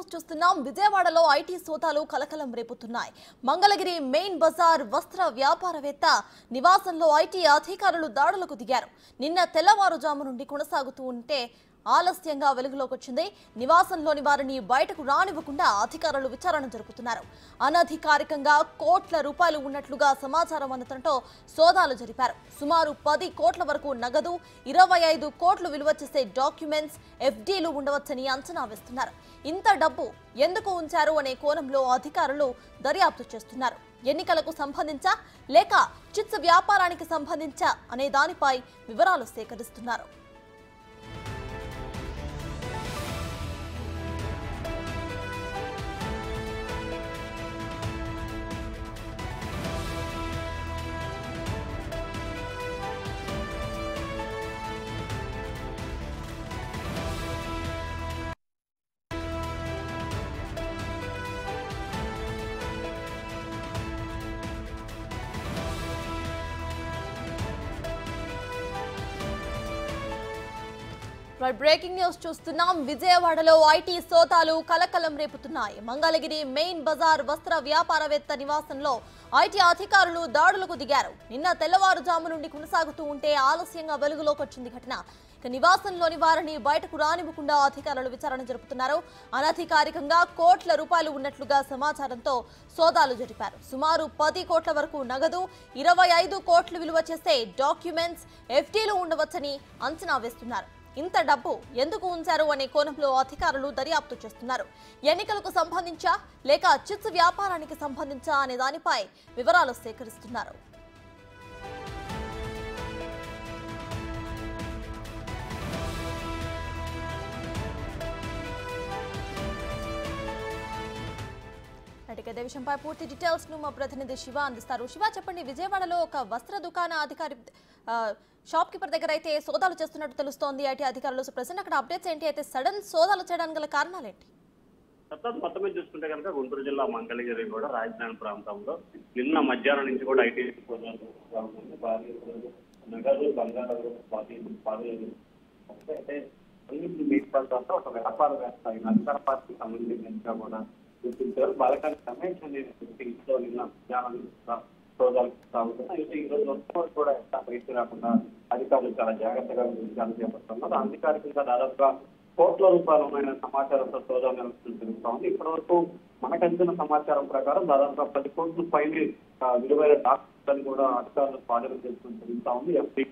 చూస్తున్నాం విజయవాడలో ఐటీ సోదాలు కలకలం రేపుతున్నాయి. మంగళగిరి మెయిన్ బజార్ వస్త్ర వ్యాపారవేత్త నివాసంలో ఐటీ అధికారులు దాడులకు దిగారు. నిన్న తెల్లవారుజాము నుండి కొనసాగుతూ ఉంటే ఆలస్యంగా వెలుగులోకి వచ్చింది. నివాసంలోని వారిని బయటకు రానివ్వకుండా అధికారులు విచారణ జరుపుతున్నారు. అనధికారికంగా కోట్ల రూపాయలు ఉన్నట్లుగా సమాచారం అందడంతో సోదాలు జరిపారు. సుమారు 10 కోట్ల వరకు నగదు, 25 కోట్లు విలువ చేసే డాక్యుమెంట్స్, ఎఫ్డీలు ఉండవచ్చని అంచనా వేస్తున్నారు. ఇంత డబ్బు ఎందుకు ఉంచారు అనే కోణంలో అధికారులు దర్యాప్తు చేస్తున్నారు. ఎన్నికలకు సంబంధించా లేక చిట్స్ వ్యాపారానికి సంబంధించా అనే దానిపై వివరాలు సేకరిస్తున్నారు. బ్రేకింగ్ న్యూస్ చూస్తున్నాం. విజయవాడలో ఐటీ సోదాలు కలకలం రేపుతున్నాయి. మంగళగిరి మెయిన్ బజార్ వస్త్ర వ్యాపారవేత్త నివాసంలో ఐటీ అధికారులు దాడులకు దిగారు. నిన్న తెల్లవారుజాము నుండి కొనసాగుతూ ఉంటే ఆలస్యంగా వెలుగులోకి వచ్చింది ఘటన. నివాసంలోని వారిని బయటకు రానివ్వకుండా అధికారులు విచారణ జరుపుతున్నారు. అనధికారికంగా కోట్ల రూపాయలు ఉన్నట్లుగా సమాచారంతో సోదాలు జరిపారు. సుమారు 10 కోట్ల వరకు నగదు, 25 కోట్లు విలువ చేసే డాక్యుమెంట్స్, ఎఫ్డీలు ఉండవచ్చని అంచనా వేస్తున్నారు. ఇంత డబ్బు ఎందుకు ఉంచారు అనే కోణంలో అధికారులు దర్యాప్తు చేస్తున్నారు. ఎన్నికలకు సంబంధించా లేక చిట్స్ వ్యాపారానికి సంబంధించా అనే దానిపై వివరాలు సేకరిస్తున్నారు. ఇదే విషయంపై పూర్తి డీటెయిల్స్ ను మా ప్రతినిధి శివ అందిస్తారు. శివ, చెప్పండి, విజయవాడలో ఒక వస్త్ర దుకాణ అధికారి షాప్ కీపర్ దగ్గర అయితే సోదాలు చేస్తున్నట్టు తెలుస్తోంది ఐటీ అధికారులు. ప్రెసెంట్ అక్కడ అప్డేట్స్ ఏంటి? అయితే సడన్ సోదాలు చేయడానికి గల కారణాలు ఏంటి? మొత్తం మీద చూసుకుంటే కనుక గుంటూరు జిల్లా మంగళగిరి కూడా రాజధాని ప్రాంతంలో నిన్న మధ్యాహ్నం నుంచి కూడా ఐటీ నగదు, బంగారు, అయితే ఒక వ్యాపారవేత్త అధికార పార్టీకి సంబంధించిన కూడా గుర్తించారు. బాలకానికి రమేష్ అనే ఇంట్లో నిన్న మధ్యాహ్నం సోదాలు సాగుతున్నాయి. అయితే ఈ రోజు వస్తువులు కూడా ఎంత బయట రాకుండా అధికారులు చాలా జాగ్రత్తగా విచారణ చేపడుతున్నారు. అధికారికంగా దాదాపుగా కోట్ల రూపాయలు ఉన్నాయన్న సమాచారంతో సోదాలు నిర్వహిస్తూ ఉంది. ఇప్పటి వరకు మనకు అందిన సమాచారం ప్రకారం దాదాపుగా 10 కోట్ల పైన విలువైన డాక్యుమెంట్లను కూడా అధికారులు స్వాధీనం చేసుకుని తెలుస్తా ఉంది. ఎఫ్డీ,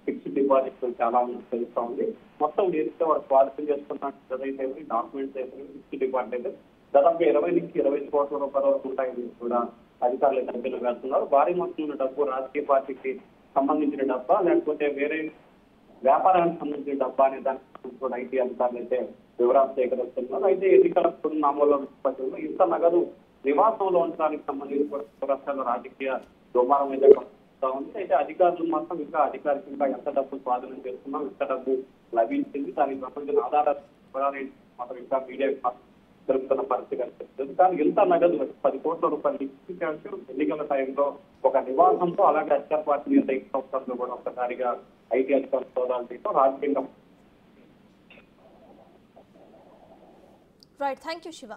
ఫిక్స్డ్ డిపాజిట్ చాలా ఉన్నట్టు తెలుస్తా ఉంది. మొత్తం ఏదైతే వాడు స్వాధీనం చేసుకున్నట్టు అయితే డాక్యుమెంట్స్ అయితే ఫిక్స్డ్ డిపాజిట్ అయితే దాదాపు 20 నుంచి 25 కోట్ల రూపాయల వరకు ఉంటాయని కూడా అధికారులు అంచనా వేస్తున్నారు. భారీ మొత్తంలో డబ్బు రాజకీయ పార్టీకి సంబంధించిన డబ్బా లేకపోతే వేరే వ్యాపారానికి సంబంధించిన డబ్బా అనే దానికి కూడా ఐటీ అధికారులు అయితే వివరాలు సేకరిస్తున్నారు. అయితే ఎన్నికల నామూల నేపథ్యంలో ఇంత నగదు నివాసంలో ఉంచడానికి సంబంధించిన రాజకీయ దుమారం అయితే కొనసాగుతా ఉంది. అయితే అధికారులు మాత్రం ఇంకా అధికారికంగా ఎంత డబ్బు స్వాధీనం చేస్తున్నాం, ఎంత డబ్బు లభించింది, దానికి సంబంధించిన ఆధార మాత్రం ఇంకా మీడియా జరుగుతున్న పరిస్థితి కనిపిస్తుంది. కానీ ఇంత నగదు 10 కోట్ల రూపాయలు ఎన్నికల టైంలో ఒక నివాసంతో అలాగే అధికార పార్టీ సంస్థలతో కూడా ఒక్కసారిగా ఐటీ అధికారులు సోదాలు చేయడం రాజకీయంగా. Right, thank you Shiva.